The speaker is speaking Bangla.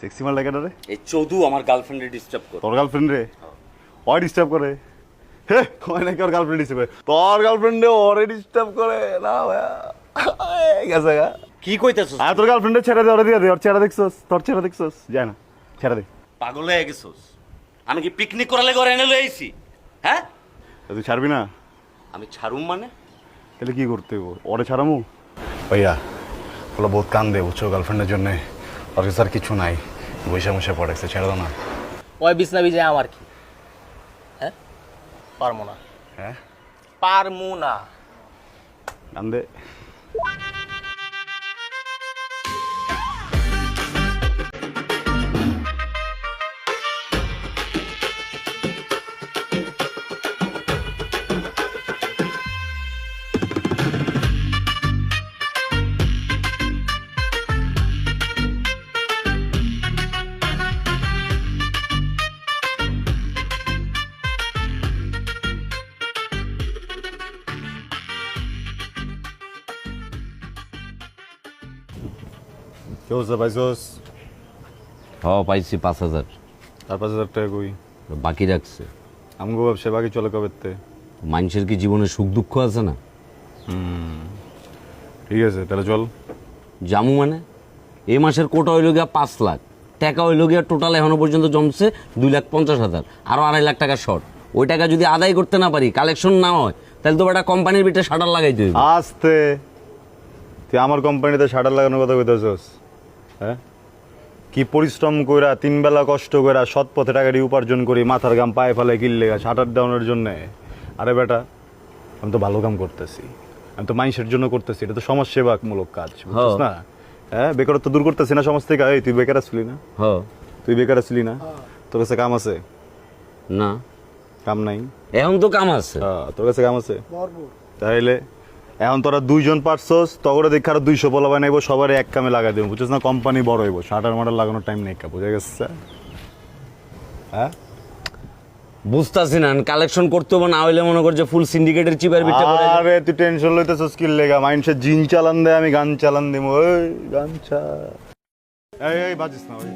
সেক্সি মাল লাগে রে এই চৌধু আমার গার্লফ্রেন্ডে ডিস্টার্ব করে। তোর গার্লফ্রেন্ড রে ওই ডিস্টার্ব করে? হে ওই নাকি ওর গার্লফ্রেন্ড ডিস্টার্ব করে? তোর গার্লফ্রেন্ডে ওরে ডিস্টার্ব করে না ভাইয়া? গেছে গা। কি কইতেছস? আর তোর গার্লফ্রেন্ডে ছেড়ে দে, ওরে দিয়ে দে। ওর চেহারা দেখছস? তোর চেহারা দেখছস? যায় না, ছেড়ে দে। পাগল হয়ে গেছস? আমি কি পিকনিক করালে ঘরে এনে লই আইছি? হ্যাঁ, তুই ছাড়বি না? আমি ছাড়ুম মানে? তাহলে কি করতে হইব? ওরে ছাড়ামু? ভাইয়া ওগুলো বহুত কান দে বুঝছো গার্লফ্রেন্ডের জন্যে। ওর কাছে আর কিছু নাই, বৈশা বসে পড়েছে, ছেড়ে দাও না। ওই বিছনা বিজে আমার কি? হ্যাঁ, পারমু না। হ্যাঁ পারমু না। কান দে। কি অবস্থা পাইছস? পাইছি 5,000। আর 5,000 টাকা কই? বাকি রাখছে। আমগো ব্যবসা বাকি চলে কবেতে? মানুষের কি জীবনে সুখ দুঃখ আছে না? ঠিক আছে তাহলে চল। জামু মানে এই মাসের কোটা হইল গিয়া 5 লাখ টাকা, হইল গিয়া টোটাল এখনো পর্যন্ত জমছে 2,50,000, আরো 2.5 লাখ টাকা শর্ট। ওই টাকা যদি আদায় করতে না পারি, কালেকশন না হয়, তাহলে তো একটা কোম্পানির ভিতরে শাটার লাগাইতে হইবে। আস্তে, তুই আমার কোম্পানিতে শাটার লাগানোর কথা কইতেছস? হ্যাঁ, কি পরিশ্রম কইরা 3 বেলা কষ্ট কইরা সৎ পথে টাকাটি উপার্জন করি, মাথার গাম পায়ে ফেলে কিনলে শাটার দেওয়ানোর জন্যে? আরে বেটা, আমি তো ভালো কাম করতেছি, আমি তো মানুষের জন্য করতেছি, এটা তো সমাজ সেবামূলক কাজ, বুঝছিস না? হ্যাঁ, বেকারত্ব দূর করতেছি না সমাজ থেকে। এই তুই বেকার আসলি না? তুই বেকার আসলি না? তোর কাছে কাম আছে? না, কাম নাই? এখন তো কাম আছে। তোর কাছে কাম আছে? তাইলে এখন তোরা 2 জন পারছস, তগরে দেখে আরো 200 বলা বানাইবো, সবার এক কামে লাগাই দেবো, বুঝছিস না? কোম্পানি বড় হইব, শাটার মাটার লাগানোর টাইম নেই, বুঝে গেছে? হ্যাঁ, বুঝতাছি না, কালেকশন করতে হবে, না হইলে মনে কর যে ফুল সিন্ডিকেটের চিপার বিটটা পড়ে যায়। আরে তুই টেনশন লইতেছস কি লেগা? মাইন্ডসে জিন চালান দে, আমি গান চালান দেবো। ওই গান চা, এই বাজিস না, ওই